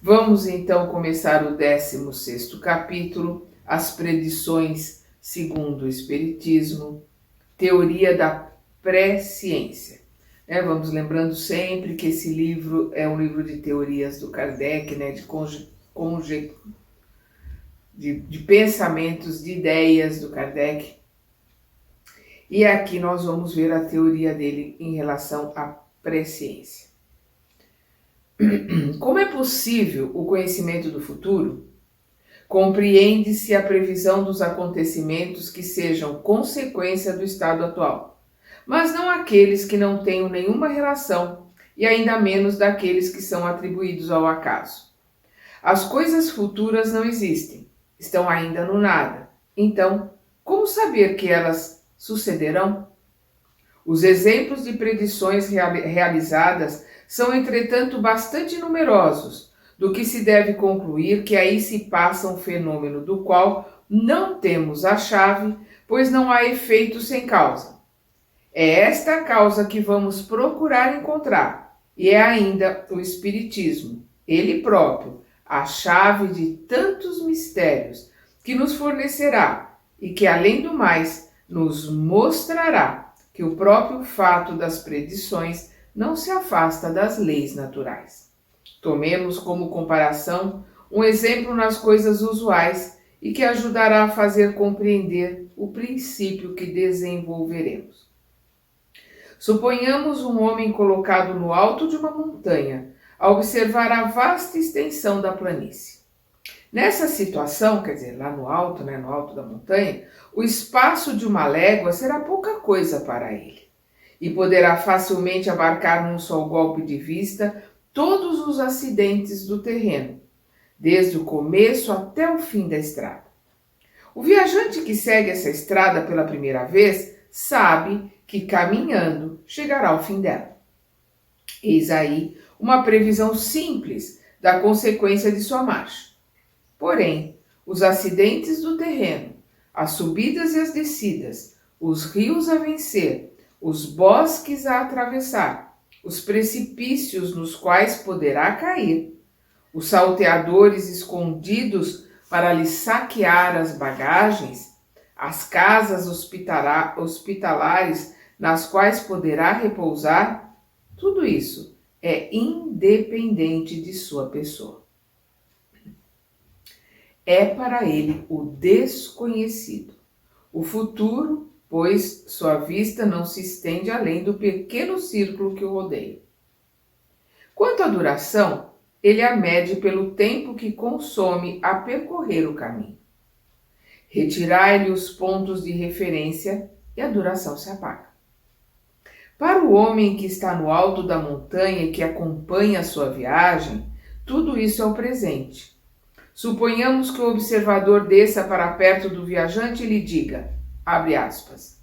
Vamos então começar o 16º capítulo, as predições segundo o Espiritismo, teoria da presciência. Vamos lembrando sempre que esse livro é um livro de teorias do Kardec, de pensamentos, de ideias do Kardec. E aqui nós vamos ver a teoria dele em relação à presciência. Como é possível o conhecimento do futuro? Compreende-se a previsão dos acontecimentos que sejam consequência do estado atual, mas não aqueles que não tenham nenhuma relação e ainda menos daqueles que são atribuídos ao acaso. As coisas futuras não existem, estão ainda no nada. Então, como saber que elas sucederão? Os exemplos de predições realizadas são, entretanto, bastante numerosos, do que se deve concluir que aí se passa um fenômeno do qual não temos a chave, pois não há efeito sem causa. É esta a causa que vamos procurar encontrar, e é ainda o Espiritismo, ele próprio, a chave de tantos mistérios que nos fornecerá e que, além do mais, nos mostrará que o próprio fato das predições não se afasta das leis naturais. Tomemos como comparação um exemplo nas coisas usuais e que ajudará a fazer compreender o princípio que desenvolveremos. Suponhamos um homem colocado no alto de uma montanha, a observar a vasta extensão da planície. Nessa situação, quer dizer, lá no alto da montanha, o espaço de uma légua será pouca coisa para ele, e poderá facilmente abarcar num só golpe de vista todos os acidentes do terreno, desde o começo até o fim da estrada. O viajante que segue essa estrada pela primeira vez sabe que caminhando chegará ao fim dela. Eis aí uma previsão simples da consequência de sua marcha. Porém, os acidentes do terreno, as subidas e as descidas, os rios a vencer, os bosques a atravessar, os precipícios nos quais poderá cair, os salteadores escondidos para lhe saquear as bagagens, as casas hospitalares nas quais poderá repousar, tudo isso é independente de sua pessoa. É para ele o desconhecido. O futuro, pois sua vista não se estende além do pequeno círculo que o rodeia. Quanto à duração, ele a mede pelo tempo que consome a percorrer o caminho. Retirai-lhe os pontos de referência e a duração se apaga. Para o homem que está no alto da montanha e que acompanha a sua viagem, tudo isso é o presente. Suponhamos que o observador desça para perto do viajante e lhe diga, abre aspas,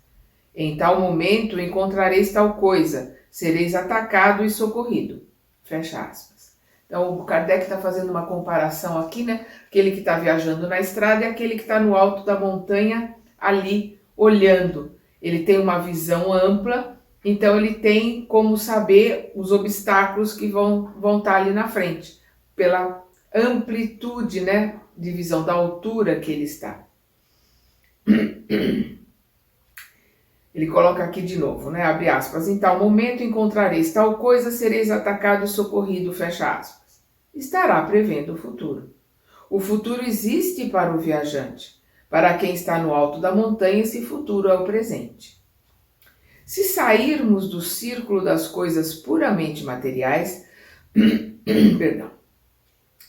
em tal momento encontrareis tal coisa, sereis atacado e socorrido, fecha aspas. Então o Kardec está fazendo uma comparação aqui, aquele que está viajando na estrada e aquele que está no alto da montanha ali olhando. Ele tem uma visão ampla, então ele tem como saber os obstáculos que vão estar ali na frente, pela amplitude, de visão, da altura que ele está. Ele coloca aqui de novo, abre aspas, em tal momento encontrareis tal coisa, sereis atacado e socorrido, fecha aspas. Estará prevendo o futuro. O futuro existe para o viajante. Para quem está no alto da montanha, esse futuro é o presente. Se sairmos do círculo das coisas puramente materiais,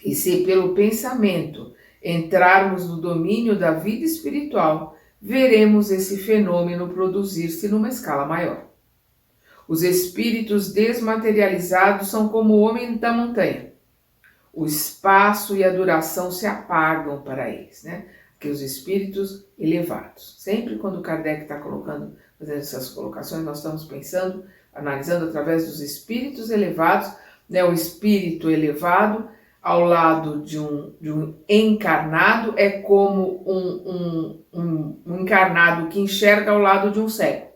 e se pelo pensamento entrarmos no domínio da vida espiritual, veremos esse fenômeno produzir-se numa escala maior. Os espíritos desmaterializados são como o homem da montanha. O espaço e a duração se apagam para eles, Que os espíritos elevados. Sempre quando Kardec está fazendo essas colocações, nós estamos pensando, analisando através dos espíritos elevados, o espírito elevado ao lado de um encarnado é como um encarnado que enxerga ao lado de um cego.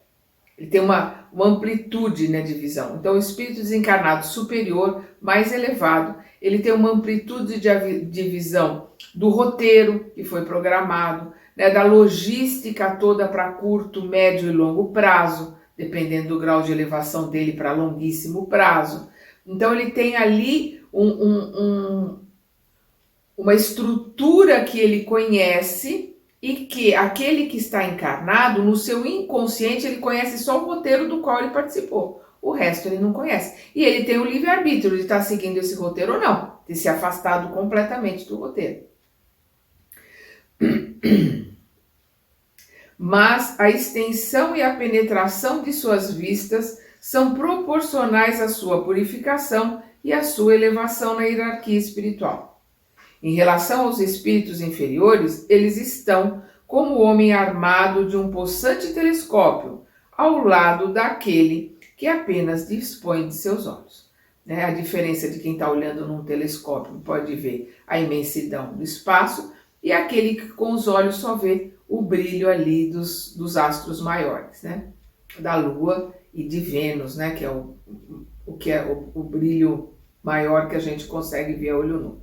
Ele tem uma amplitude de visão. Então, o espírito desencarnado superior, mais elevado, ele tem uma amplitude de visão do roteiro que foi programado, né, da logística toda para curto, médio e longo prazo, dependendo do grau de elevação dele para longuíssimo prazo. Então ele tem ali uma estrutura que ele conhece e que aquele que está encarnado, no seu inconsciente, ele conhece só o roteiro do qual ele participou. O resto ele não conhece. E ele tem o livre-arbítrio de estar seguindo esse roteiro ou não, de se afastado completamente do roteiro. Mas a extensão e a penetração de suas vistas são proporcionais à sua purificação e à sua elevação na hierarquia espiritual. Em relação aos espíritos inferiores, eles estão como o homem armado de um possante telescópio, ao lado daquele que apenas dispõe de seus olhos. A diferença de quem está olhando num telescópio pode ver a imensidão do espaço e aquele que com os olhos só vê o brilho ali dos astros maiores, da Lua e de Vênus, que é o brilho maior que a gente consegue ver a olho nu.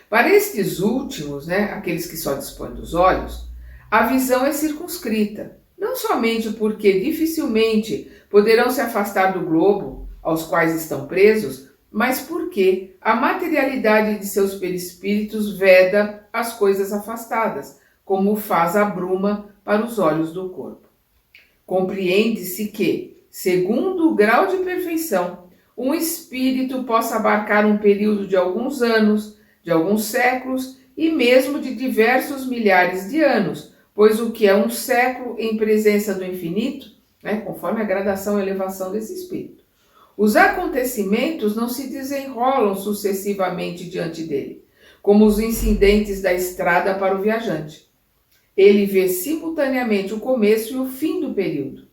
Para estes últimos, aqueles que só dispõem dos olhos, a visão é circunscrita, não somente porque dificilmente poderão se afastar do globo aos quais estão presos, mas porque a materialidade de seus perispíritos veda as coisas afastadas, como faz a bruma para os olhos do corpo. Compreende-se que, segundo o grau de perfeição, um espírito possa abarcar um período de alguns anos, de alguns séculos e mesmo de diversos milhares de anos, pois o que é um século em presença do infinito, conforme a gradação e elevação desse espírito. Os acontecimentos não se desenrolam sucessivamente diante dele, como os incidentes da estrada para o viajante. Ele vê simultaneamente o começo e o fim do período.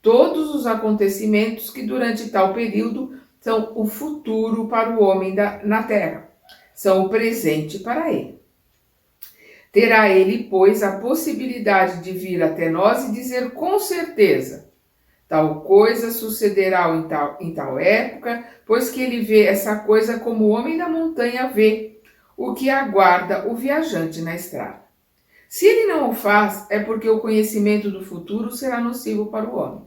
Todos os acontecimentos que durante tal período são o futuro para o homem na Terra, são o presente para ele. Terá ele, pois, a possibilidade de vir até nós e dizer com certeza: tal coisa sucederá em tal época, pois que ele vê essa coisa como o homem da montanha vê o que aguarda o viajante na estrada. Se ele não o faz, é porque o conhecimento do futuro será nocivo para o homem.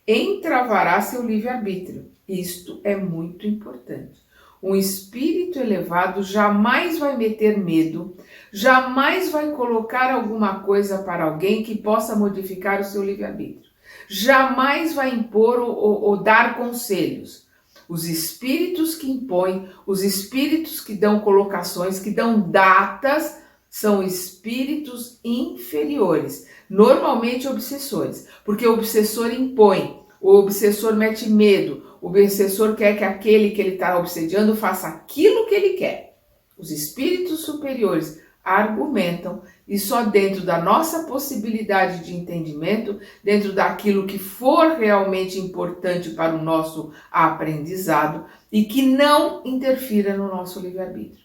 Entravará seu livre-arbítrio. Isto é muito importante. Um espírito elevado jamais vai meter medo, jamais vai colocar alguma coisa para alguém que possa modificar o seu livre-arbítrio. Jamais vai impor ou dar conselhos. Os espíritos que impõem, os espíritos que dão colocações, que dão datas, são espíritos inferiores, normalmente obsessores, porque o obsessor impõe, o obsessor mete medo, o obsessor quer que aquele que ele está obsediando faça aquilo que ele quer. Os espíritos superiores argumentam e só dentro da nossa possibilidade de entendimento, dentro daquilo que for realmente importante para o nosso aprendizado e que não interfira no nosso livre-arbítrio.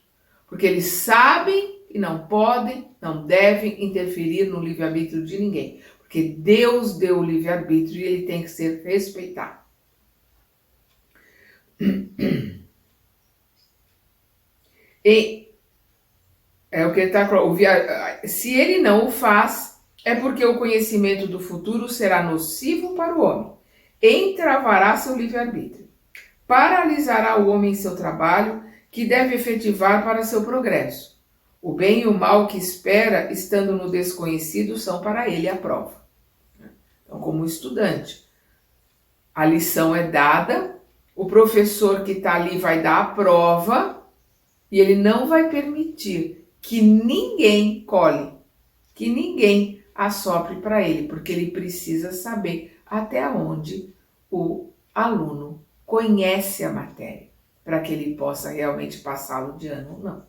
Porque eles sabem que não podem, não devem interferir no livre-arbítrio de ninguém. Porque Deus deu o livre-arbítrio e ele tem que ser respeitado. E é o que ele está falando. Se ele não o faz, é porque o conhecimento do futuro será nocivo para o homem. Entravará seu livre-arbítrio. Paralisará o homem em seu trabalho, que deve efetivar para seu progresso. O bem e o mal que espera, estando no desconhecido, são para ele a prova. Então, como estudante, a lição é dada, o professor que está ali vai dar a prova e ele não vai permitir que ninguém cole, que ninguém assopre para ele, porque ele precisa saber até onde o aluno conhece a matéria, para que ele possa realmente passá-lo de ano ou não.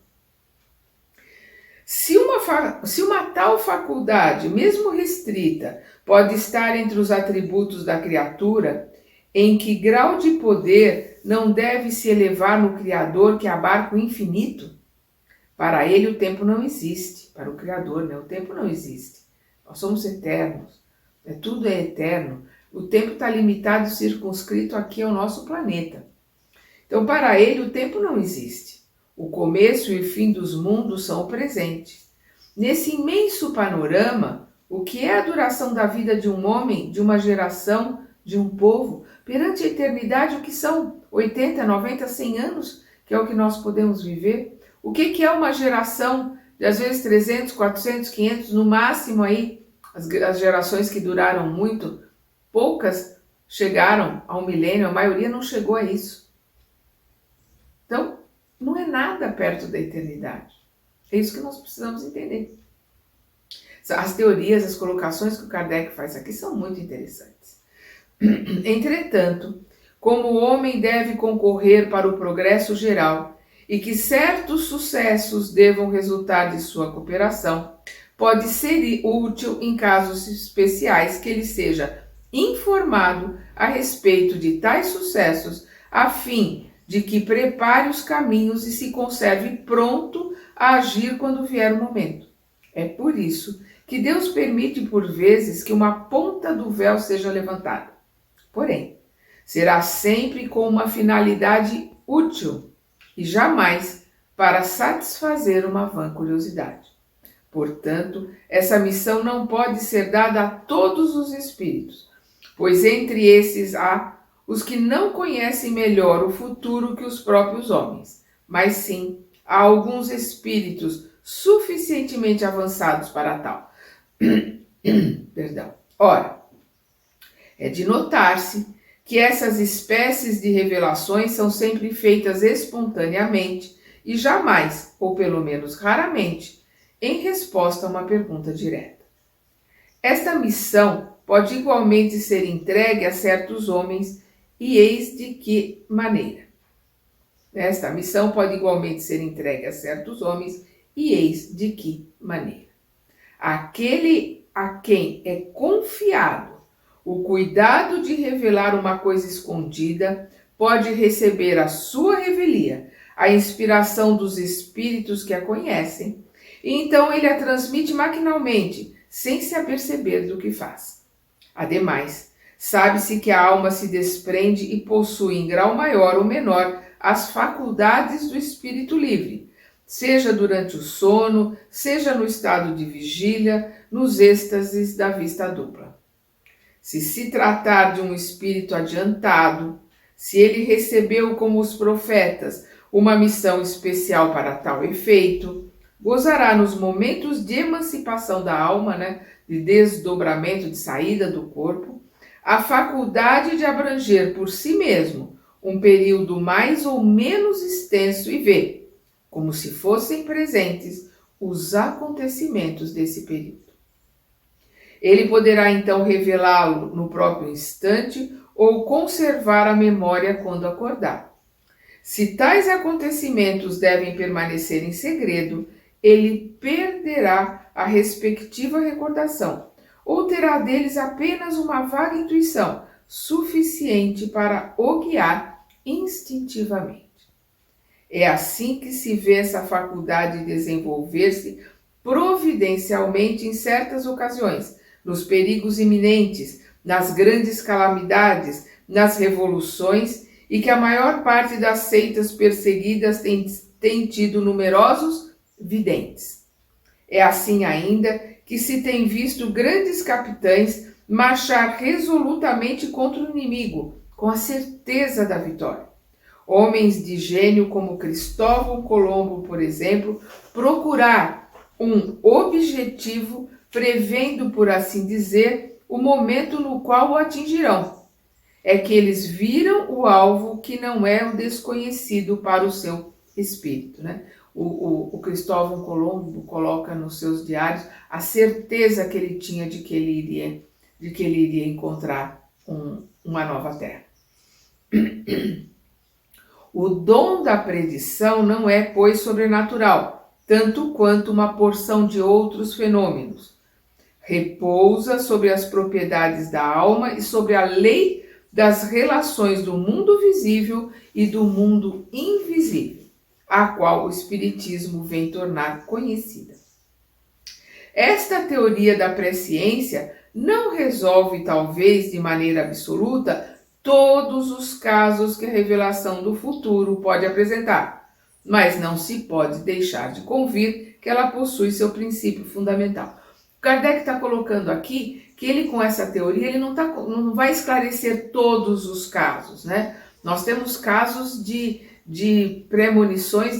Se uma tal faculdade, mesmo restrita, pode estar entre os atributos da criatura, em que grau de poder não deve se elevar no Criador que abarca o infinito? Para ele o tempo não existe, para o Criador, o tempo não existe. Nós somos eternos, tudo é eterno. O tempo está limitado e circunscrito aqui ao nosso planeta. Então, para ele, o tempo não existe. O começo e o fim dos mundos são o presente. Nesse imenso panorama, o que é a duração da vida de um homem, de uma geração, de um povo, perante a eternidade, o que são 80, 90, 100 anos, que é o que nós podemos viver? O que é uma geração de, às vezes, 300, 400, 500, no máximo aí, as gerações que duraram muito, poucas chegaram ao milênio, a maioria não chegou a isso. Então, não é nada perto da eternidade. É isso que nós precisamos entender. As teorias, as colocações que o Kardec faz aqui são muito interessantes. Entretanto, como o homem deve concorrer para o progresso geral e que certos sucessos devam resultar de sua cooperação, pode ser útil em casos especiais que ele seja informado a respeito de tais sucessos, a fim de que prepare os caminhos e se conserve pronto a agir quando vier o momento. É por isso que Deus permite por vezes que uma ponta do véu seja levantada. Porém, será sempre com uma finalidade útil e jamais para satisfazer uma vã curiosidade. Portanto, essa missão não pode ser dada a todos os espíritos, pois entre esses há os que não conhecem melhor o futuro que os próprios homens, mas sim há alguns espíritos suficientemente avançados para tal. Perdão. Ora, é de notar-se que essas espécies de revelações são sempre feitas espontaneamente e jamais, ou pelo menos raramente, em resposta a uma pergunta direta. Esta missão pode igualmente ser entregue a certos homens e eis de que maneira. Esta missão pode igualmente ser entregue a certos homens e eis de que maneira. Aquele a quem é confiado o cuidado de revelar uma coisa escondida pode receber a sua revelia, a inspiração dos espíritos que a conhecem, e então ele a transmite maquinalmente, sem se aperceber do que faz. Ademais, sabe-se que a alma se desprende e possui em grau maior ou menor as faculdades do espírito livre, seja durante o sono, seja no estado de vigília, nos êxtases da vista dupla. Se se tratar de um espírito adiantado, se ele recebeu como os profetas uma missão especial para tal efeito, gozará nos momentos de emancipação da alma, de desdobramento, de saída do corpo, a faculdade de abranger por si mesmo um período mais ou menos extenso e ver, como se fossem presentes, os acontecimentos desse período. Ele poderá então revelá-lo no próprio instante ou conservar a memória quando acordar. Se tais acontecimentos devem permanecer em segredo, ele perderá a respectiva recordação, ou terá deles apenas uma vaga intuição, suficiente para o guiar instintivamente. É assim que se vê essa faculdade desenvolver-se providencialmente em certas ocasiões, nos perigos iminentes, nas grandes calamidades, nas revoluções, e que a maior parte das seitas perseguidas tem tido numerosos videntes. É assim ainda que se tem visto grandes capitães marchar resolutamente contra o inimigo, com a certeza da vitória. Homens de gênio como Cristóvão Colombo, por exemplo, procurar um objetivo, prevendo, por assim dizer, o momento no qual o atingirão. É que eles viram o alvo que não é o desconhecido para o seu espírito, O Cristóvão Colombo coloca nos seus diários a certeza que ele tinha de que ele iria encontrar uma nova terra. O dom da predição não é, pois, sobrenatural, tanto quanto uma porção de outros fenômenos. Repousa sobre as propriedades da alma e sobre a lei das relações do mundo visível e do mundo invisível, a qual o Espiritismo vem tornar conhecida. Esta teoria da presciência não resolve, talvez, de maneira absoluta, todos os casos que a revelação do futuro pode apresentar, mas não se pode deixar de convir que ela possui seu princípio fundamental. Kardec está colocando aqui que ele, com essa teoria, ele não vai esclarecer todos os casos, né? Nós temos casos de premonições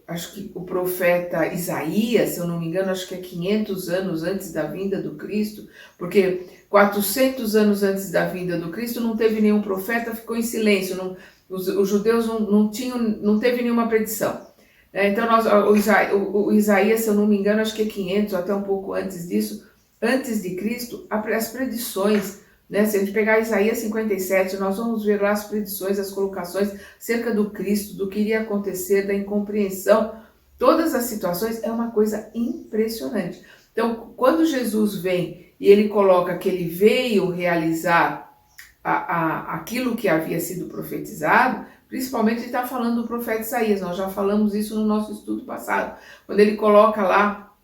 acho que o profeta Isaías, se eu não me engano, acho que é 500 anos antes da vinda do Cristo, porque 400 anos antes da vinda do Cristo não teve nenhum profeta, ficou em silêncio, os judeus não teve nenhuma predição. Então, o Isaías, se eu não me engano, acho que é 500, até um pouco antes disso, antes de Cristo, as predições, né? Se a gente pegar Isaías 57, nós vamos ver lá as predições, as colocações acerca do Cristo, do que iria acontecer, da incompreensão, todas as situações, é uma coisa impressionante. Então, quando Jesus vem e ele coloca que ele veio realizar aquilo que havia sido profetizado, principalmente ele está falando do profeta Isaías, nós já falamos isso no nosso estudo passado, quando ele coloca lá,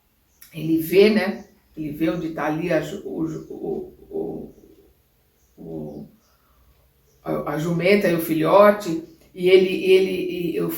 ele vê, né? Ele vê onde está ali a jumenta e o filhote, e o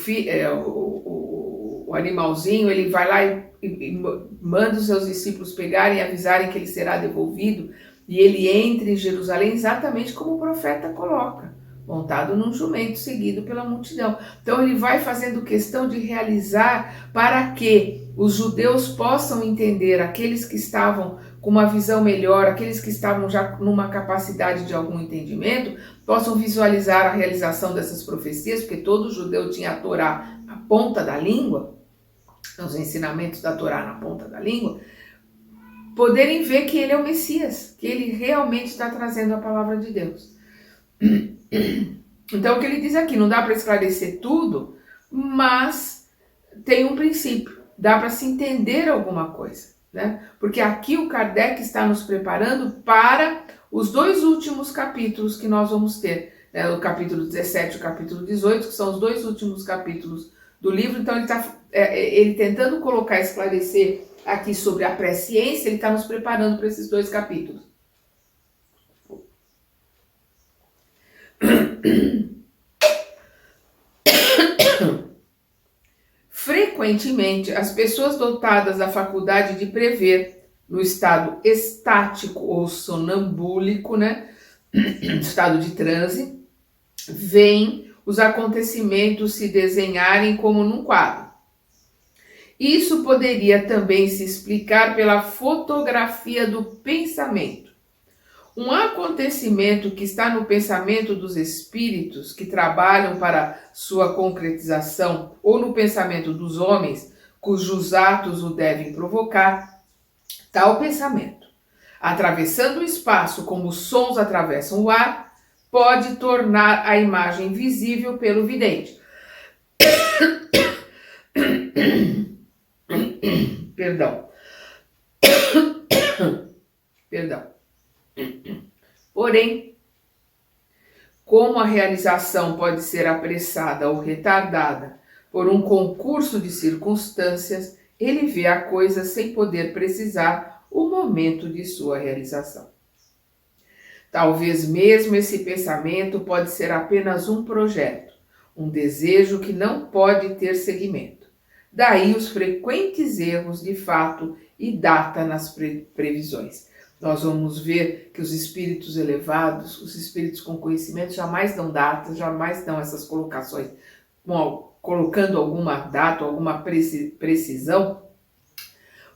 animalzinho, ele vai lá e manda os seus discípulos pegarem e avisarem que ele será devolvido, e ele entra em Jerusalém exatamente como o profeta coloca, montado num jumento, seguido pela multidão. Então ele vai fazendo questão de realizar para que os judeus possam entender, aqueles que estavam com uma visão melhor, aqueles que estavam já numa capacidade de algum entendimento, possam visualizar a realização dessas profecias, porque todo judeu tinha a Torá na ponta da língua, os ensinamentos da Torá na ponta da língua, poderem ver que ele é o Messias, que ele realmente está trazendo a palavra de Deus. Então o que ele diz aqui, não dá para esclarecer tudo, mas tem um princípio, dá para se entender alguma coisa, né? Porque aqui o Kardec está nos preparando para os dois últimos capítulos que nós vamos ter, né? O capítulo 17 e o capítulo 18, que são os dois últimos capítulos do livro. Então ele está ele tentando colocar, esclarecer aqui sobre a presciência, ele está nos preparando para esses dois capítulos. Frequentemente, as pessoas dotadas da faculdade de prever no estado estático ou sonambúlico, né, estado de transe, veem os acontecimentos se desenharem como num quadro. Isso poderia também se explicar pela fotografia do pensamento. Um acontecimento que está no pensamento dos espíritos que trabalham para sua concretização ou no pensamento dos homens cujos atos o devem provocar, tal pensamento, atravessando o espaço como os sons atravessam o ar, pode tornar a imagem visível pelo vidente. Perdão. Porém, como a realização pode ser apressada ou retardada por um concurso de circunstâncias, ele vê a coisa sem poder precisar o momento de sua realização. Talvez mesmo esse pensamento pode ser apenas um projeto, um desejo que não pode ter seguimento. Daí os frequentes erros de fato e data nas previsões. Nós vamos ver que os espíritos elevados, os espíritos com conhecimento, jamais dão datas, jamais dão essas colocações, colocando alguma data, alguma precisão,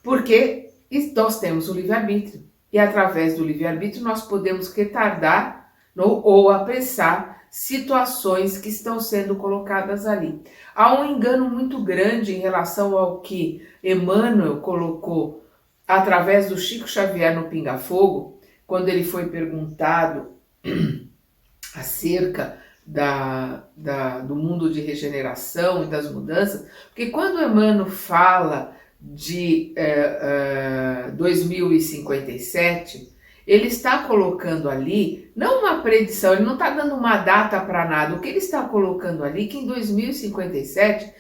porque nós temos o livre-arbítrio. E através do livre-arbítrio nós podemos retardar ou apressar situações que estão sendo colocadas ali. Há um engano muito grande em relação ao que Emmanuel colocou através do Chico Xavier no Pinga Fogo, quando ele foi perguntado acerca do mundo de regeneração e das mudanças, porque quando Emmanuel fala de 2057, ele está colocando ali, não uma predição, ele não está dando uma data para nada, o que ele está colocando ali é que em 2057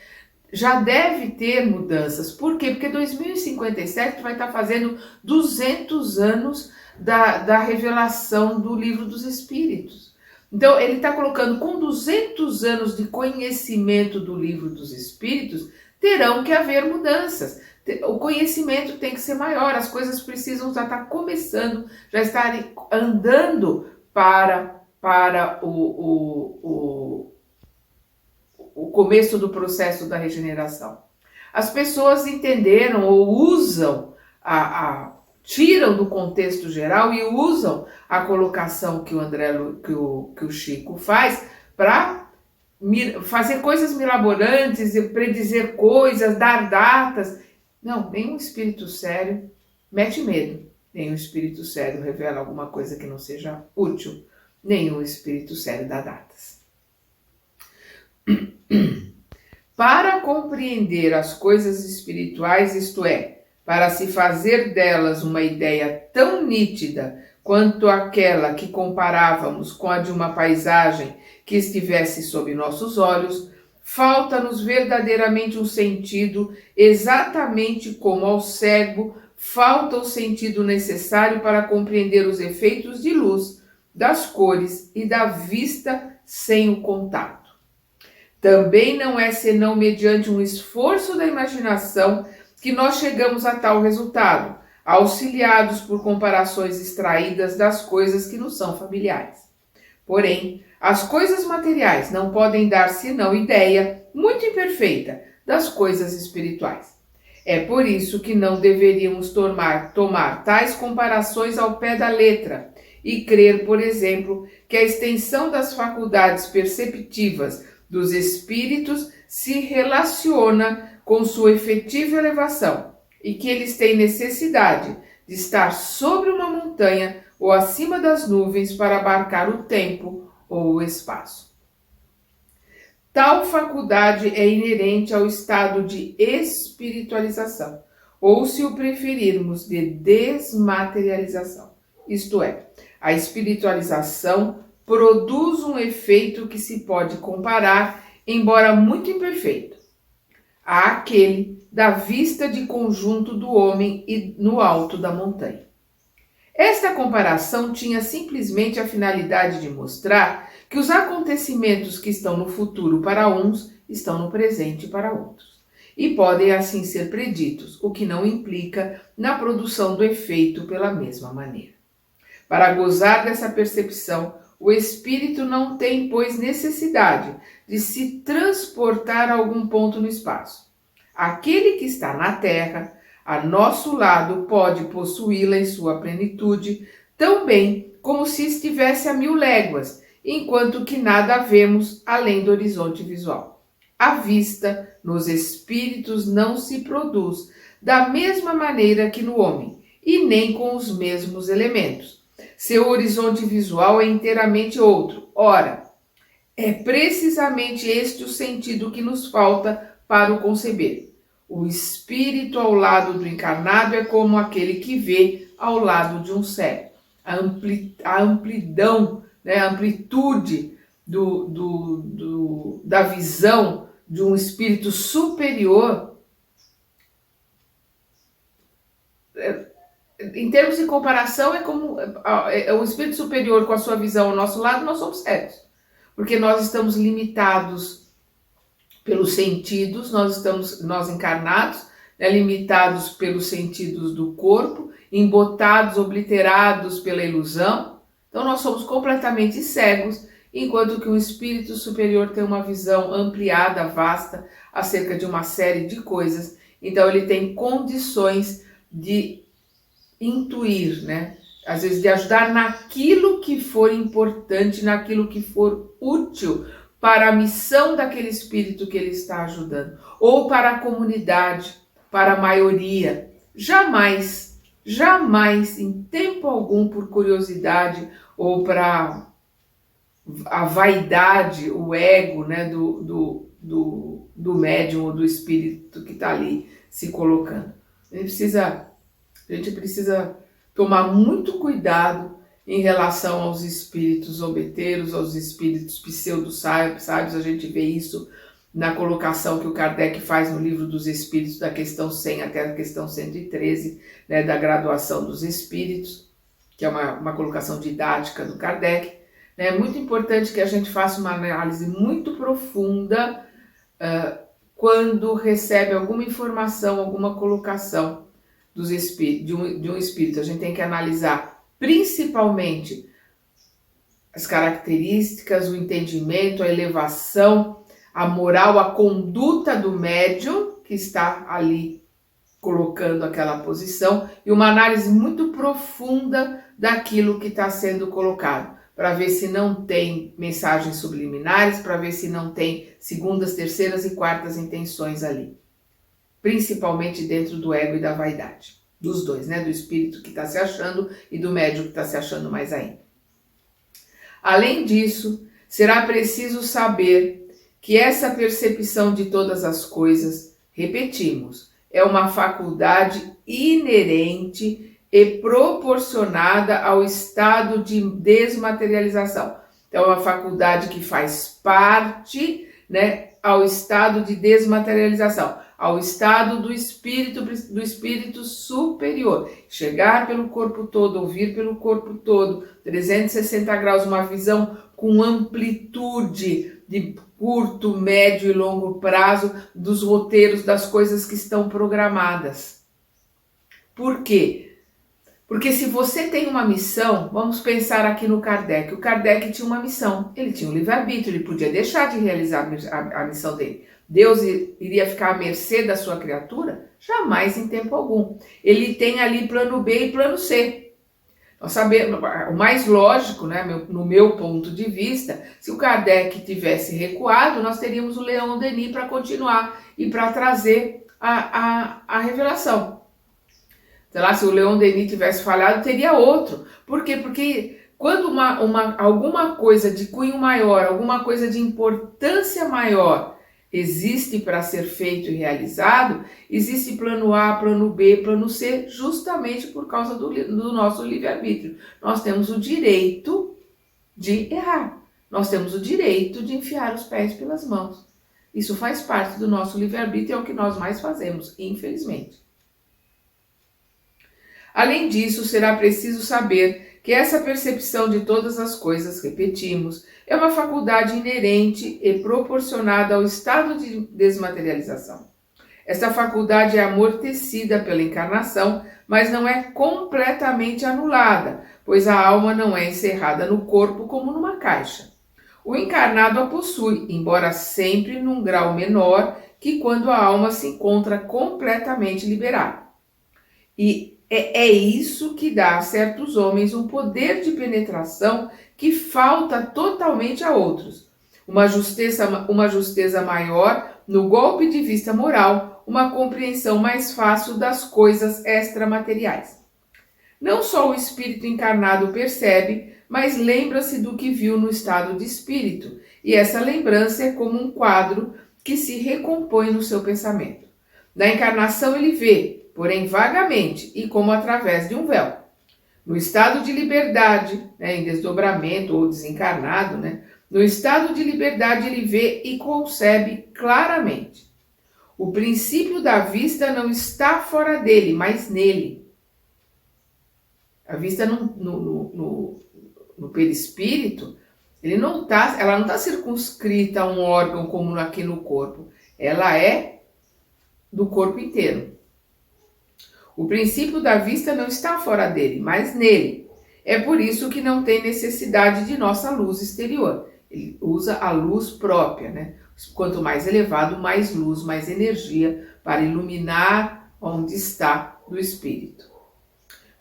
já deve ter mudanças. Por quê? Porque 2057 vai estar fazendo 200 anos da revelação do Livro dos Espíritos. Então, ele está colocando, com 200 anos de conhecimento do Livro dos Espíritos, terão que haver mudanças. O conhecimento tem que ser maior, as coisas precisam já estar começando, já estarem andando para o começo do processo da regeneração. As pessoas entenderam ou usam, tiram do contexto geral e usam a colocação que o Chico faz para fazer coisas mirabolantes, predizer coisas, dar datas. Não, nenhum espírito sério mete medo, nenhum espírito sério revela alguma coisa que não seja útil, nenhum espírito sério dá datas. Para compreender as coisas espirituais, isto é, para se fazer delas uma ideia tão nítida quanto aquela que comparávamos com a de uma paisagem que estivesse sob nossos olhos, falta-nos verdadeiramente um sentido, exatamente como ao cego falta o sentido necessário para compreender os efeitos de luz, das cores e da vista sem o contato. Também não é senão mediante um esforço da imaginação que nós chegamos a tal resultado, auxiliados por comparações extraídas das coisas que nos são familiares. Porém, as coisas materiais não podem dar senão ideia, muito imperfeita, das coisas espirituais. É por isso que não deveríamos tomar tais comparações ao pé da letra e crer, por exemplo, que a extensão das faculdades perceptivas dos espíritos se relaciona com sua efetiva elevação e que eles têm necessidade de estar sobre uma montanha ou acima das nuvens para abarcar o tempo ou o espaço. Tal faculdade é inerente ao estado de espiritualização, ou, se o preferirmos, de desmaterialização. Isto é, a espiritualização produz um efeito que se pode comparar, embora muito imperfeito, àquele da vista de conjunto do homem e no alto da montanha. Esta comparação tinha simplesmente a finalidade de mostrar que os acontecimentos que estão no futuro para uns estão no presente para outros, e podem assim ser preditos, o que não implica na produção do efeito pela mesma maneira. Para gozar dessa percepção, o espírito não tem, pois, necessidade de se transportar a algum ponto no espaço. Aquele que está na Terra, a nosso lado, pode possuí-la em sua plenitude, tão bem como se estivesse a 1000 léguas, enquanto que nada vemos além do horizonte visual. A vista nos espíritos não se produz da mesma maneira que no homem, e nem com os mesmos elementos. Seu horizonte visual é inteiramente outro. Ora, é precisamente este o sentido que nos falta para o conceber. O espírito ao lado do encarnado é como aquele que vê ao lado de um cego. A amplidão, né, a amplitude da visão de um espírito superior, em termos de comparação, é como o espírito superior com a sua visão ao nosso lado, nós somos cegos, porque nós estamos limitados pelos sentidos, nós encarnados, né, limitados pelos sentidos do corpo, embotados, obliterados pela ilusão. Então nós somos completamente cegos, enquanto que o espírito superior tem uma visão ampliada, vasta, acerca de uma série de coisas. Então ele tem condições de intuir, né? Às vezes de ajudar naquilo que for importante, naquilo que for útil para a missão daquele espírito que ele está ajudando, ou para a comunidade, para a maioria. Jamais, em tempo algum, por curiosidade ou para a vaidade, o ego, né, do médium ou do espírito que está ali se colocando. A gente precisa tomar muito cuidado em relação aos espíritos zombeteiros, aos espíritos pseudo-sábios. A gente vê isso na colocação que o Kardec faz no Livro dos Espíritos, da questão 100 até a questão 113, né, da graduação dos espíritos. que é uma colocação didática do Kardec. É muito importante que a gente faça uma análise muito profunda quando recebe alguma informação, alguma colocação de um espírito. A gente tem que analisar principalmente as características, o entendimento, a elevação, a moral, a conduta do médium que está ali colocando aquela posição, e uma análise muito profunda daquilo que está sendo colocado, para ver se não tem mensagens subliminares, para ver se não tem segundas, terceiras e quartas intenções ali. Principalmente dentro do ego e da vaidade. Dos dois, né? Do espírito que está se achando e do médium que está se achando mais ainda. Além disso, será preciso saber que essa percepção de todas as coisas, repetimos, é uma faculdade inerente e proporcionada ao estado de desmaterialização. Então, é uma faculdade que faz parte, né, ao estado de desmaterialização, ao estado do espírito superior. Chegar pelo corpo todo, ouvir pelo corpo todo, 360 graus, uma visão com amplitude de curto, médio e longo prazo dos roteiros das coisas que estão programadas. Por quê? Porque se você tem uma missão, vamos pensar aqui no Kardec. O Kardec tinha uma missão, ele tinha um livre-arbítrio, ele podia deixar de realizar a missão dele. Deus iria ficar à mercê da sua criatura? Jamais, em tempo algum. Ele tem ali plano B e plano C. Nós sabemos, o mais lógico, né, no meu ponto de vista, se o Kardec tivesse recuado, nós teríamos o Leon Denis para continuar e para trazer a revelação. Sei lá, se o Leon Denis tivesse falhado, teria outro. Por quê? Porque quando alguma coisa de cunho maior, alguma coisa de importância maior existe para ser feito e realizado, existe plano A, plano B, plano C, justamente por causa do nosso livre-arbítrio. Nós temos o direito de errar. Nós temos o direito de enfiar os pés pelas mãos. Isso faz parte do nosso livre-arbítrio e é o que nós mais fazemos, infelizmente. Além disso, será preciso saber que essa percepção de todas as coisas, repetimos, é uma faculdade inerente e proporcionada ao estado de desmaterialização. Esta faculdade é amortecida pela encarnação, mas não é completamente anulada, pois a alma não é encerrada no corpo como numa caixa. O encarnado a possui, embora sempre num grau menor que quando a alma se encontra completamente liberada. E é isso que dá a certos homens um poder de penetração que falta totalmente a outros. Uma justeza maior no golpe de vista moral, uma compreensão mais fácil das coisas extramateriais. Não só o espírito encarnado percebe, mas lembra-se do que viu no estado de espírito, e essa lembrança é como um quadro que se recompõe no seu pensamento. Na encarnação ele vê, porém vagamente e como através de um véu. No estado de liberdade, em desdobramento ou desencarnado, no estado de liberdade ele vê e concebe claramente. O princípio da vista não está fora dele, mas nele. A vista no perispírito, ela não está circunscrita a um órgão como aqui no corpo. Ela é do corpo inteiro. O princípio da vista não está fora dele, mas nele. É por isso que não tem necessidade de nossa luz exterior. Ele usa a luz própria, Quanto mais elevado, mais luz, mais energia para iluminar onde está do espírito.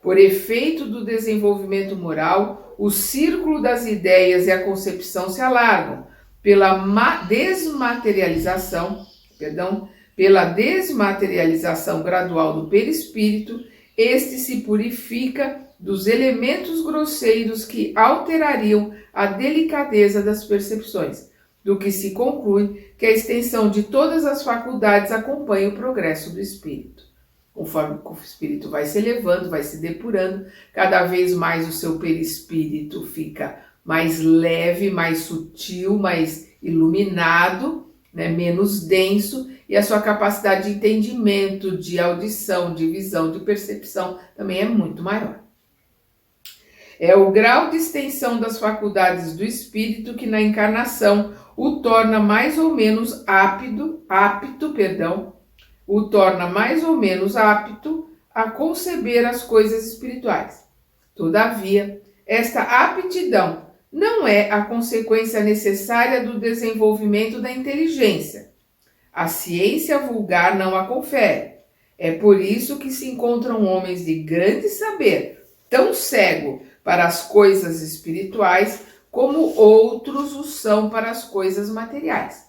Por efeito do desenvolvimento moral, o círculo das ideias e a concepção se alargam pela desmaterialização gradual do perispírito, este se purifica dos elementos grosseiros que alterariam a delicadeza das percepções, do que se conclui que a extensão de todas as faculdades acompanha o progresso do espírito. Conforme o espírito vai se elevando, vai se depurando, cada vez mais o seu perispírito fica mais leve, mais sutil, mais iluminado, menos denso, e a sua capacidade de entendimento, de audição, de visão, de percepção também é muito maior. É o grau de extensão das faculdades do espírito que na encarnação o torna mais ou menos apto a conceber as coisas espirituais. Todavia, esta aptidão não é a consequência necessária do desenvolvimento da inteligência. A ciência vulgar não a confere. É por isso que se encontram homens de grande saber, tão cego para as coisas espirituais como outros o são para as coisas materiais.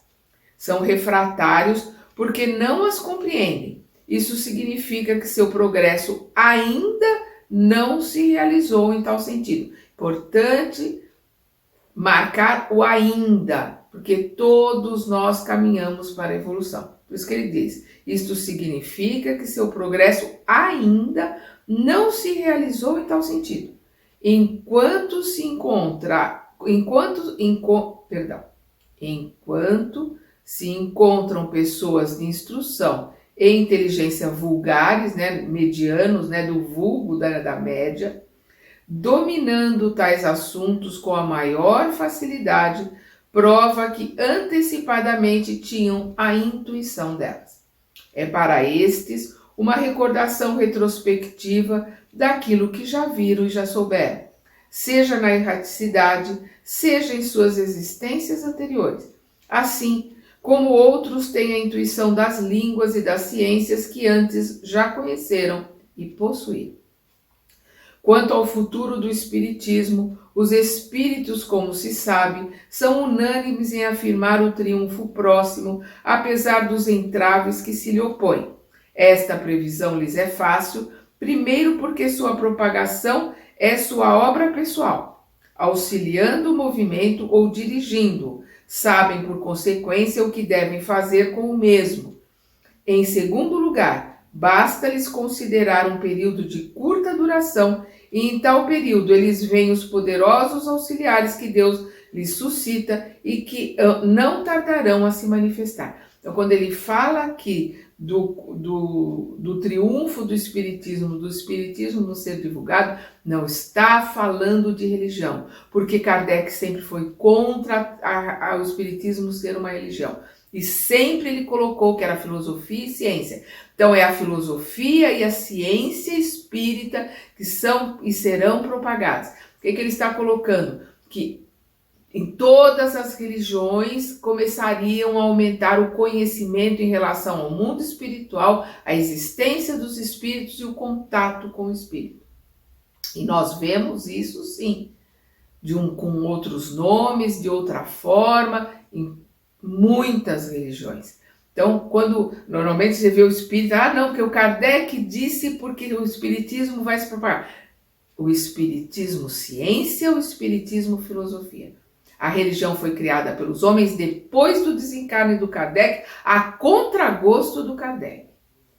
São refratários porque não as compreendem. Isso significa que seu progresso ainda não se realizou em tal sentido. Importante marcar o ainda, porque todos nós caminhamos para a evolução. Por isso que ele diz, isto significa que seu progresso ainda não se realizou em tal sentido. Enquanto se encontram pessoas de instrução e inteligência vulgares, medianos, do vulgo, da média, dominando tais assuntos com a maior facilidade, prova que antecipadamente tinham a intuição delas. É para estes uma recordação retrospectiva daquilo que já viram e já souberam, seja na erraticidade, seja em suas existências anteriores. Assim como outros têm a intuição das línguas e das ciências que antes já conheceram e possuíram. Quanto ao futuro do espiritismo, os espíritos, como se sabe, são unânimes em afirmar o triunfo próximo, apesar dos entraves que se lhe opõem. Esta previsão lhes é fácil, primeiro porque sua propagação é sua obra pessoal, auxiliando o movimento ou dirigindo-o, sabem por consequência o que devem fazer com o mesmo. Em segundo lugar, basta-lhes considerar um período de curta duração e em tal período eles veem os poderosos auxiliares que Deus lhes suscita e que não tardarão a se manifestar. Então, quando ele fala aqui do triunfo do espiritismo não ser divulgado, não está falando de religião, porque Kardec sempre foi contra o espiritismo ser uma religião. E sempre ele colocou que era filosofia e ciência. Então é a filosofia e a ciência espírita que são e serão propagadas. O que ele está colocando? Que em todas as religiões começariam a aumentar o conhecimento em relação ao mundo espiritual, a existência dos espíritos e o contato com o espírito. E nós vemos isso sim, com outros nomes, de outra forma, em muitas religiões. Então, quando normalmente você vê o espírita, não, que o Kardec disse porque o espiritismo vai se propagar. O espiritismo ciência, o espiritismo filosofia. A religião foi criada pelos homens depois do desencarne do Kardec, a contragosto do Kardec.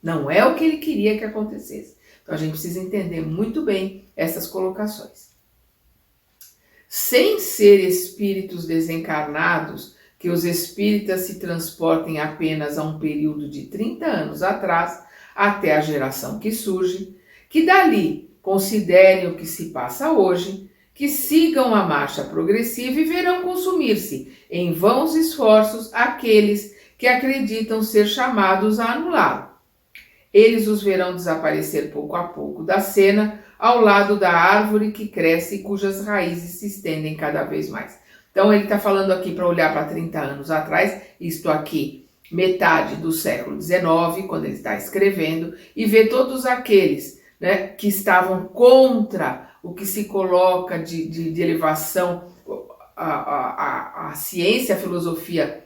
Não é o que ele queria que acontecesse. Então, a gente precisa entender muito bem essas colocações. Sem ser espíritos desencarnados, que os espíritas se transportem apenas a um período de 30 anos atrás, até a geração que surge, que dali considerem o que se passa hoje, que sigam a marcha progressiva e verão consumir-se em vãos esforços aqueles que acreditam ser chamados a anulá-lo. Eles os verão desaparecer pouco a pouco da cena, ao lado da árvore que cresce e cujas raízes se estendem cada vez mais. Então ele está falando aqui para olhar para 30 anos atrás, isto aqui, metade do século XIX, quando ele está escrevendo, e ver todos aqueles que estavam contra o que se coloca de elevação, a ciência, a filosofia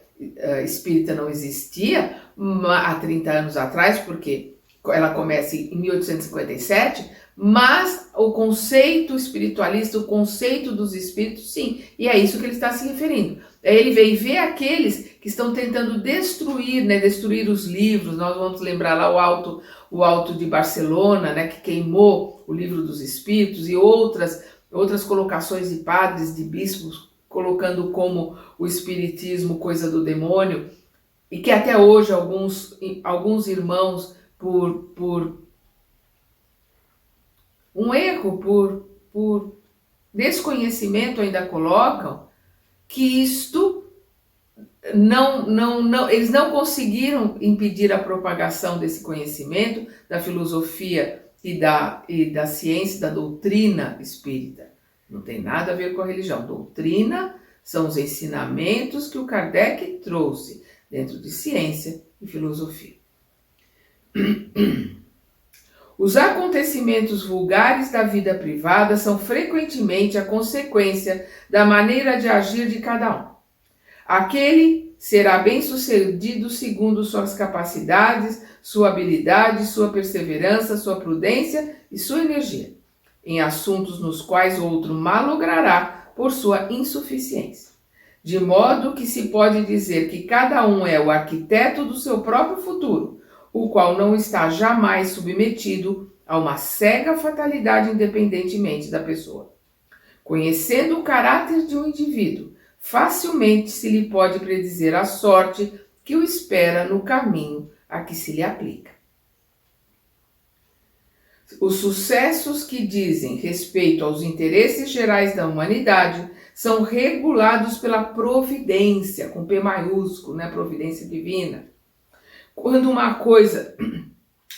espírita não existia há 30 anos atrás, porque ela começa em 1857, mas o conceito espiritualista, o conceito dos espíritos, sim, e é isso que ele está se referindo. Ele vem ver aqueles que estão tentando destruir os livros. Nós vamos lembrar lá o Alto de Barcelona, que queimou o livro dos espíritos, e outras colocações de padres, de bispos, colocando como o espiritismo coisa do demônio, e que até hoje alguns irmãos, por um erro, por desconhecimento ainda colocam que isto eles não conseguiram impedir a propagação desse conhecimento, da filosofia e da ciência, da doutrina espírita. Não tem nada a ver com a religião. Doutrina são os ensinamentos que o Kardec trouxe dentro de ciência e filosofia. Os acontecimentos vulgares da vida privada são frequentemente a consequência da maneira de agir de cada um. Aquele será bem-sucedido segundo suas capacidades, sua habilidade, sua perseverança, sua prudência e sua energia, em assuntos nos quais outro malogrará por sua insuficiência. De modo que se pode dizer que cada um é o arquiteto do seu próprio futuro, o qual não está jamais submetido a uma cega fatalidade independentemente da pessoa. Conhecendo o caráter de um indivíduo, facilmente se lhe pode predizer a sorte que o espera no caminho a que se lhe aplica. Os sucessos que dizem respeito aos interesses gerais da humanidade são regulados pela providência, com P maiúsculo, né? Providência divina. Quando uma coisa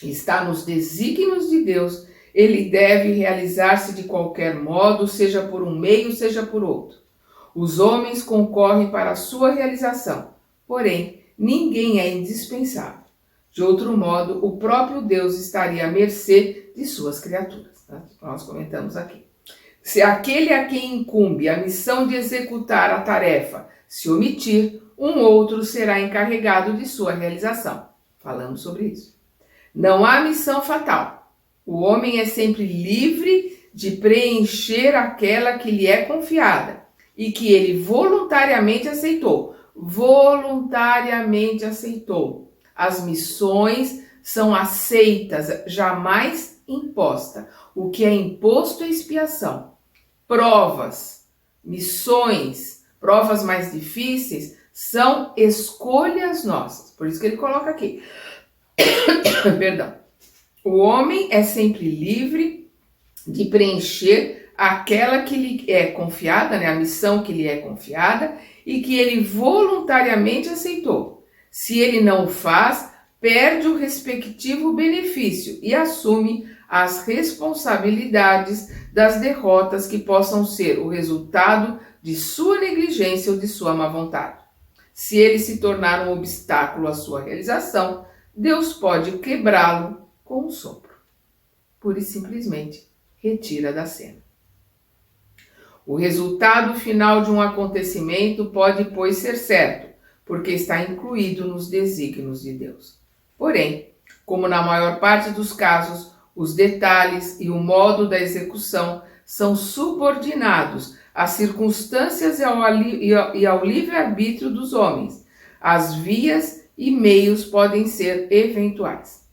está nos desígnios de Deus, ele deve realizar-se de qualquer modo, seja por um meio, seja por outro. Os homens concorrem para a sua realização, porém, ninguém é indispensável. De outro modo, o próprio Deus estaria à mercê de suas criaturas. Tá? Nós comentamos aqui. Se aquele a quem incumbe a missão de executar a tarefa se omitir, um outro será encarregado de sua realização. Falamos sobre isso. Não há missão fatal. O homem é sempre livre de preencher aquela que lhe é confiada e que ele voluntariamente aceitou. Voluntariamente aceitou. As missões são aceitas, jamais imposta. O que é imposto é expiação. Provas, missões, provas mais difíceis são escolhas nossas. Por isso que ele coloca aqui. Perdão. O homem é sempre livre de preencher aquela que lhe é confiada, né, a missão que lhe é confiada e que ele voluntariamente aceitou. Se ele não o faz, perde o respectivo benefício e assume as responsabilidades das derrotas que possam ser o resultado de sua negligência ou de sua má vontade. Se ele se tornar um obstáculo à sua realização, Deus pode quebrá-lo com um sopro. Pura e simplesmente retira da cena. O resultado final de um acontecimento pode, pois, ser certo, porque está incluído nos desígnios de Deus. Porém, como na maior parte dos casos, os detalhes e o modo da execução são subordinados às circunstâncias e ao livre-arbítrio dos homens. As vias e meios podem ser eventuais.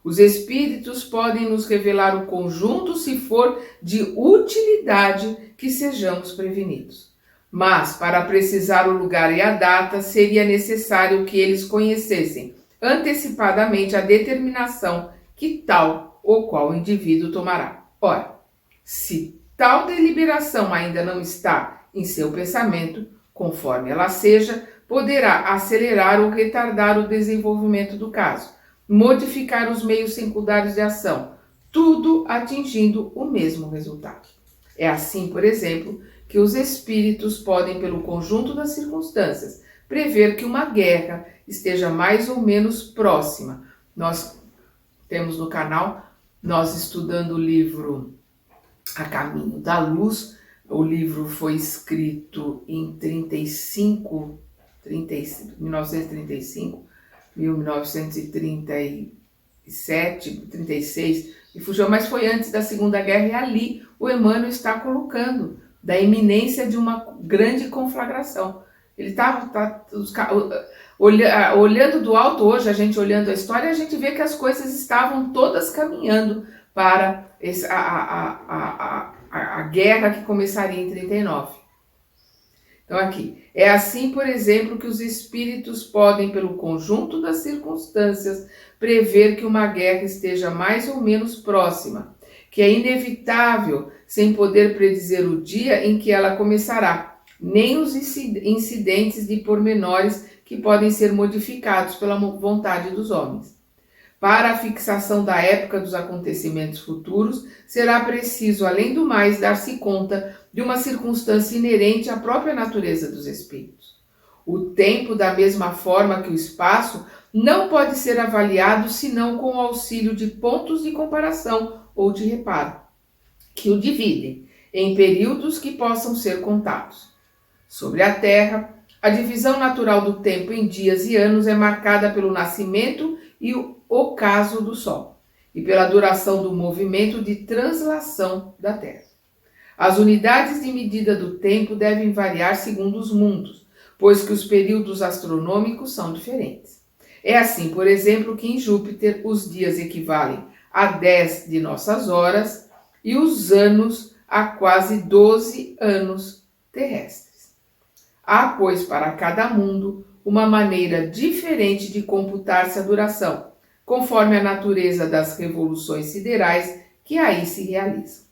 Os espíritos podem nos revelar o conjunto se for de utilidade que sejamos prevenidos. Mas, para precisar o lugar e a data, seria necessário que eles conhecessem antecipadamente a determinação que tal ou qual indivíduo tomará. Ora, se tal deliberação ainda não está em seu pensamento, conforme ela seja, poderá acelerar ou retardar o desenvolvimento do caso, modificar os meios secundários de ação, tudo atingindo o mesmo resultado. É assim, por exemplo, que os espíritos podem, pelo conjunto das circunstâncias, prever que uma guerra esteja mais ou menos próxima. Nós temos no canal, nós estudando o livro A Caminho da Luz. O livro foi escrito em 1935, 1937, 36, e fugiu, mas foi antes da Segunda Guerra, e ali o Emmanuel está colocando da iminência de uma grande conflagração. Ele está olhando do alto hoje, a gente olhando a história, a gente vê que as coisas estavam todas caminhando para a guerra que começaria em 39. Então aqui, é assim, por exemplo, que os espíritos podem, pelo conjunto das circunstâncias, prever que uma guerra esteja mais ou menos próxima, que é inevitável, sem poder predizer o dia em que ela começará, nem os incidentes de pormenores que podem ser modificados pela vontade dos homens. Para a fixação da época dos acontecimentos futuros, será preciso, além do mais, dar-se conta de uma circunstância inerente à própria natureza dos espíritos. O tempo, da mesma forma que o espaço, não pode ser avaliado senão com o auxílio de pontos de comparação ou de reparo, que o dividem em períodos que possam ser contados. Sobre a Terra, a divisão natural do tempo em dias e anos é marcada pelo nascimento e o ocaso do Sol, e pela duração do movimento de translação da Terra. As unidades de medida do tempo devem variar segundo os mundos, pois que os períodos astronômicos são diferentes. É assim, por exemplo, que em Júpiter os dias equivalem a 10 de nossas horas e os anos a quase 12 anos terrestres. Há, pois, para cada mundo uma maneira diferente de computar-se a duração, conforme a natureza das revoluções siderais que aí se realizam.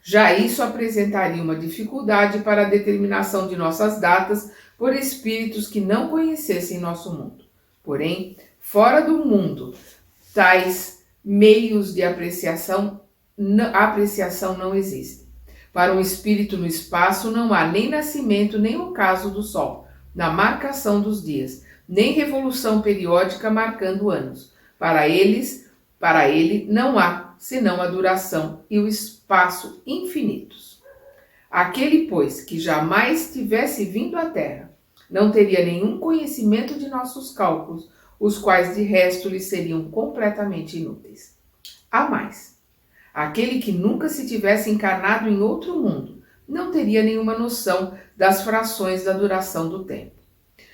Já isso apresentaria uma dificuldade para a determinação de nossas datas por espíritos que não conhecessem nosso mundo. Porém, fora do mundo, tais meios de apreciação não existem. Para um espírito no espaço não há nem nascimento nem ocaso do Sol, na marcação dos dias, nem revolução periódica marcando anos. Para ele não há senão a duração e o espaço infinitos. Aquele, pois, que jamais tivesse vindo à Terra, não teria nenhum conhecimento de nossos cálculos, os quais de resto lhe seriam completamente inúteis. Há mais. Aquele que nunca se tivesse encarnado em outro mundo, não teria nenhuma noção das frações da duração do tempo.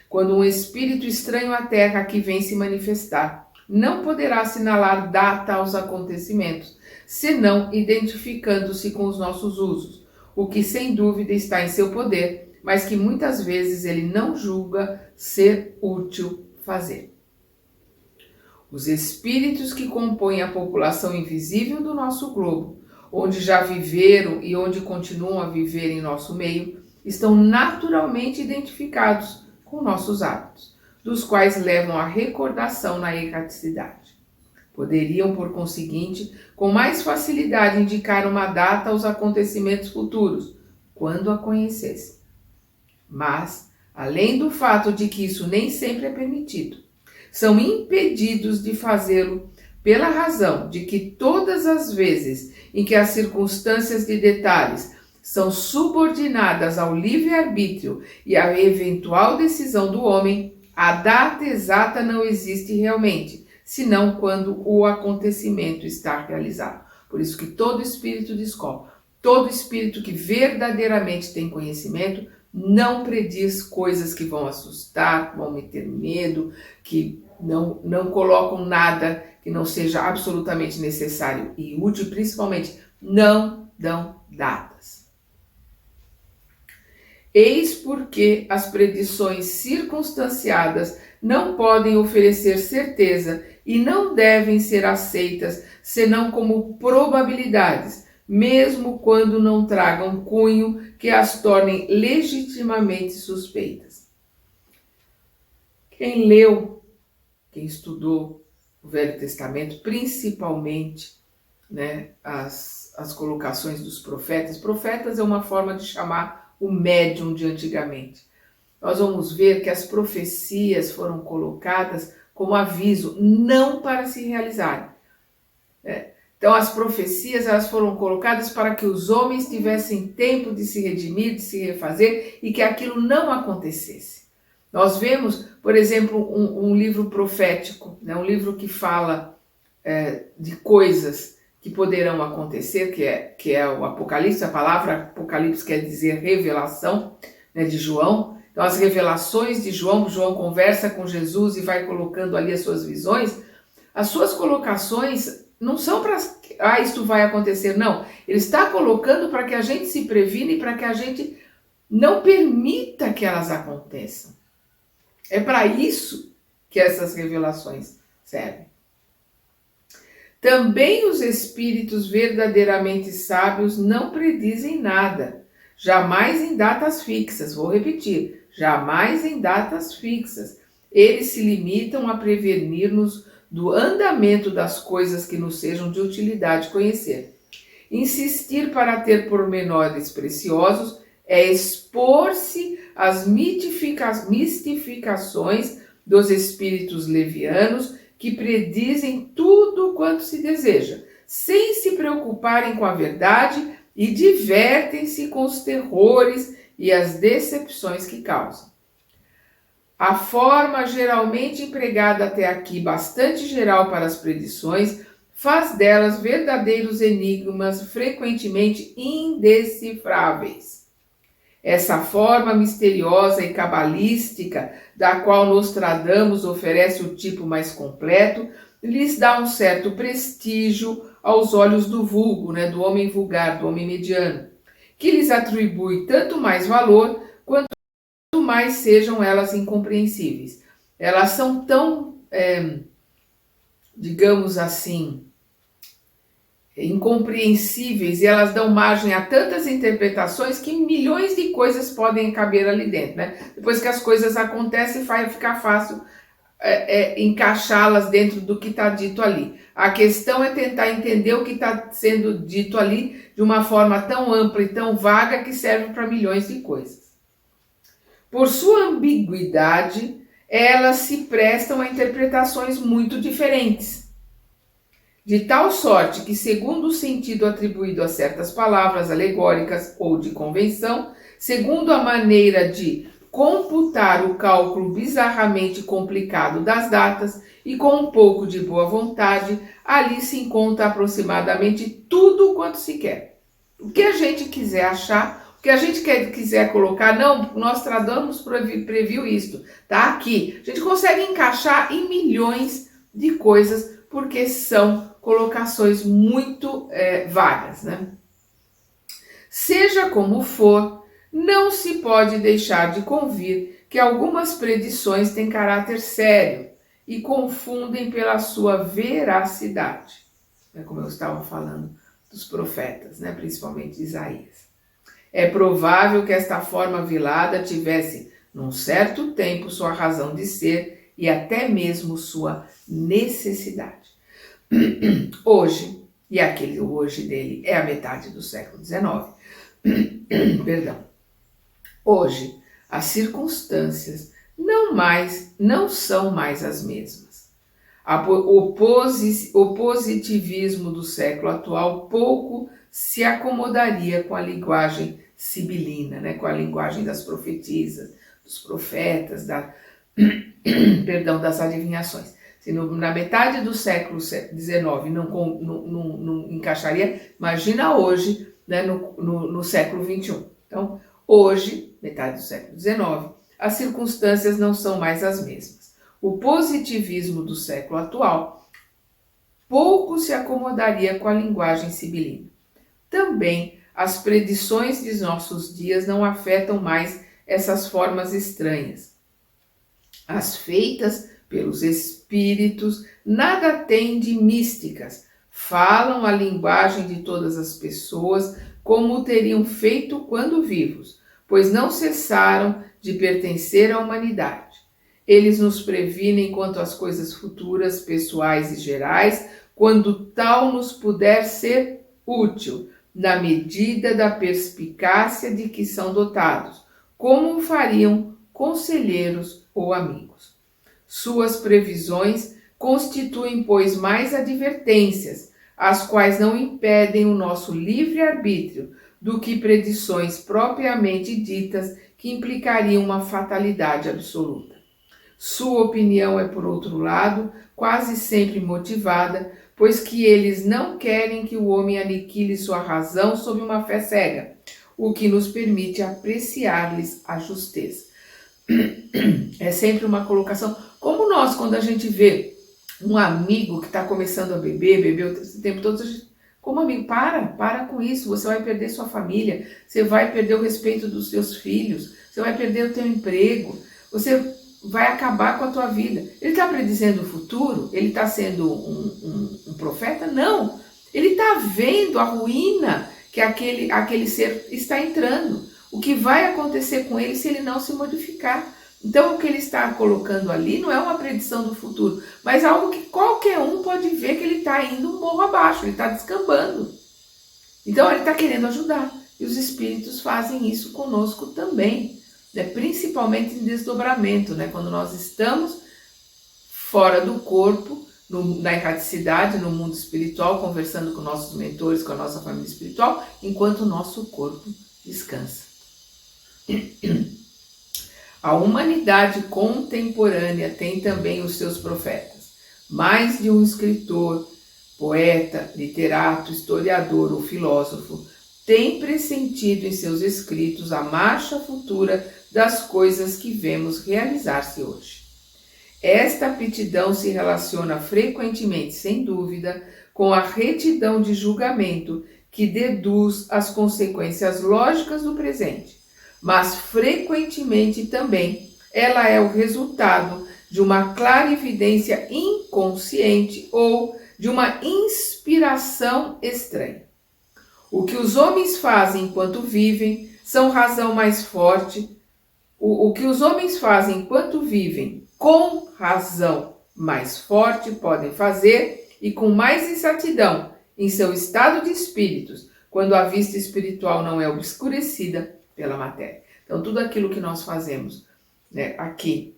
Quando um espírito estranho à Terra aqui vem se manifestar, não poderá assinalar data aos acontecimentos, senão identificando-se com os nossos usos, o que sem dúvida está em seu poder, mas que muitas vezes ele não julga ser útil fazer. Os espíritos que compõem a população invisível do nosso globo, onde já viveram e onde continuam a viver em nosso meio, estão naturalmente identificados com nossos hábitos, dos quais levam a recordação na erraticidade. Poderiam, por conseguinte, com mais facilidade indicar uma data aos acontecimentos futuros, quando a conhecessem. Mas, além do fato de que isso nem sempre é permitido, são impedidos de fazê-lo pela razão de que todas as vezes em que as circunstâncias de detalhes são subordinadas ao livre-arbítrio e à eventual decisão do homem, a data exata não existe realmente, senão quando o acontecimento está realizado. Por isso que todo espírito de escola, todo espírito que verdadeiramente tem conhecimento, não prediz coisas que vão assustar, que vão meter medo, que não colocam nada que não seja absolutamente necessário e útil, principalmente não dão datas. Eis porque as predições circunstanciadas não podem oferecer certeza e não devem ser aceitas senão como probabilidades, mesmo quando não tragam cunho que as tornem legitimamente suspeitas. Quem leu, quem estudou o Velho Testamento, principalmente as colocações dos profetas, profetas é uma forma de chamar o médium de antigamente. Nós vamos ver que as profecias foram colocadas como aviso, não para se realizarem. Então as profecias elas foram colocadas para que os homens tivessem tempo de se redimir, de se refazer e que aquilo não acontecesse. Nós vemos, por exemplo, um livro profético, um livro que fala de coisas que poderão acontecer, que é o Apocalipse. A palavra Apocalipse quer dizer revelação, de João. Então as revelações de João, João conversa com Jesus e vai colocando ali as suas visões. As suas colocações não são para, isto vai acontecer, não. Ele está colocando para que a gente se previna e para que a gente não permita que elas aconteçam. É para isso que essas revelações servem. Também os espíritos verdadeiramente sábios não predizem nada, jamais em datas fixas. Vou repetir, jamais em datas fixas. Eles se limitam a prevenir-nos do andamento das coisas que nos sejam de utilidade conhecer. Insistir para ter pormenores preciosos é expor-se às mistificações dos espíritos levianos que predizem tudo quanto se deseja, sem se preocuparem com a verdade e divertem-se com os terrores e as decepções que causam. A forma geralmente empregada até aqui, bastante geral para as predições, faz delas verdadeiros enigmas frequentemente indecifráveis. Essa forma misteriosa e cabalística, da qual Nostradamus oferece o tipo mais completo, lhes dá um certo prestígio aos olhos do vulgo, do homem vulgar, do homem mediano, que lhes atribui tanto mais valor quanto mais sejam elas incompreensíveis. Elas são tão, digamos assim, incompreensíveis e elas dão margem a tantas interpretações que milhões de coisas podem caber ali dentro, Depois que as coisas acontecem, fica fácil encaixá-las dentro do que está dito ali. A questão é tentar entender o que está sendo dito ali de uma forma tão ampla e tão vaga que serve para milhões de coisas. Por sua ambiguidade, elas se prestam a interpretações muito diferentes. De tal sorte que, segundo o sentido atribuído a certas palavras alegóricas ou de convenção, segundo a maneira de computar o cálculo bizarramente complicado das datas e com um pouco de boa vontade, ali se encontra aproximadamente tudo quanto se quer. O que a gente quiser achar, o que a gente quiser colocar, não, Nostradamus previu isto, tá aqui. A gente consegue encaixar em milhões de coisas, porque são colocações muito vagas, Seja como for, não se pode deixar de convir que algumas predições têm caráter sério e confundem pela sua veracidade. Como eu estava falando dos profetas, principalmente Isaías. É provável que esta forma velada tivesse, num certo tempo, sua razão de ser e até mesmo sua necessidade. Hoje, e aquele hoje dele é a metade do século XIX, perdão. Hoje, as circunstâncias não são mais as mesmas. O positivismo do século atual pouco se acomodaria com a linguagem sibilina, com a linguagem das profetisas, dos profetas, das adivinhações. Se na metade do século XIX não encaixaria, imagina hoje, no século XXI. Então, hoje, metade do século XIX, as circunstâncias não são mais as mesmas. O positivismo do século atual pouco se acomodaria com a linguagem sibilina. Também, as predições de nossos dias não afetam mais essas formas estranhas. As feitas pelos espíritos nada têm de místicas, falam a linguagem de todas as pessoas como teriam feito quando vivos, pois não cessaram de pertencer à humanidade. Eles nos previnem quanto às coisas futuras, pessoais e gerais, quando tal nos puder ser útil, na medida da perspicácia de que são dotados, como o fariam conselheiros ou amigos. Suas previsões constituem, pois, mais advertências, as quais não impedem o nosso livre-arbítrio, do que predições propriamente ditas que implicariam uma fatalidade absoluta. Sua opinião é, por outro lado, quase sempre motivada, pois que eles não querem que o homem aniquile sua razão sob uma fé cega, o que nos permite apreciar-lhes a justeza. É sempre uma colocação, como nós, quando a gente vê um amigo que está começando a beber o tempo todo, como amigo, para com isso, você vai perder sua família, você vai perder o respeito dos seus filhos, você vai perder o teu emprego, você vai acabar com a tua vida. Ele está predizendo o futuro, ele está sendo um profeta? Não. Ele está vendo a ruína que aquele ser está entrando. O que vai acontecer com ele se ele não se modificar. Então, o que ele está colocando ali não é uma predição do futuro, mas algo que qualquer um pode ver que ele está indo um morro abaixo, ele está descambando. Então, ele está querendo ajudar. E os espíritos fazem isso conosco também, né? Principalmente em desdobramento, né? Quando nós estamos fora do corpo, na erraticidade, no mundo espiritual, conversando com nossos mentores, com a nossa família espiritual, enquanto o nosso corpo descansa. A humanidade contemporânea tem também os seus profetas. Mais de um escritor, poeta, literato, historiador ou filósofo tem pressentido em seus escritos a marcha futura das coisas que vemos realizar-se hoje. Esta aptidão se relaciona frequentemente, sem dúvida, com a retidão de julgamento que deduz as consequências lógicas do presente, mas frequentemente também ela é o resultado de uma clarividência inconsciente ou de uma inspiração estranha. O que os homens fazem enquanto vivem são razão mais forte. O que os homens fazem enquanto vivem com razão mais forte podem fazer e com mais exatidão em seu estado de espíritos, quando a vista espiritual não é obscurecida pela matéria. Então, tudo aquilo que nós fazemos, né, aqui,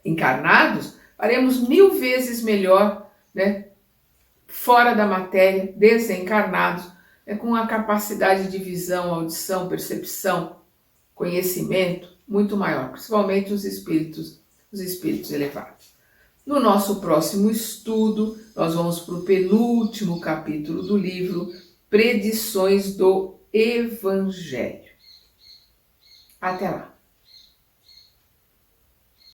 encarnados, faremos 1000 vezes melhor, né, fora da matéria, desencarnados, né, com a capacidade de visão, audição, percepção, conhecimento muito maior, principalmente os espíritos elevados. No nosso próximo estudo, nós vamos para o penúltimo capítulo do livro Predições do Evangelho. Até lá!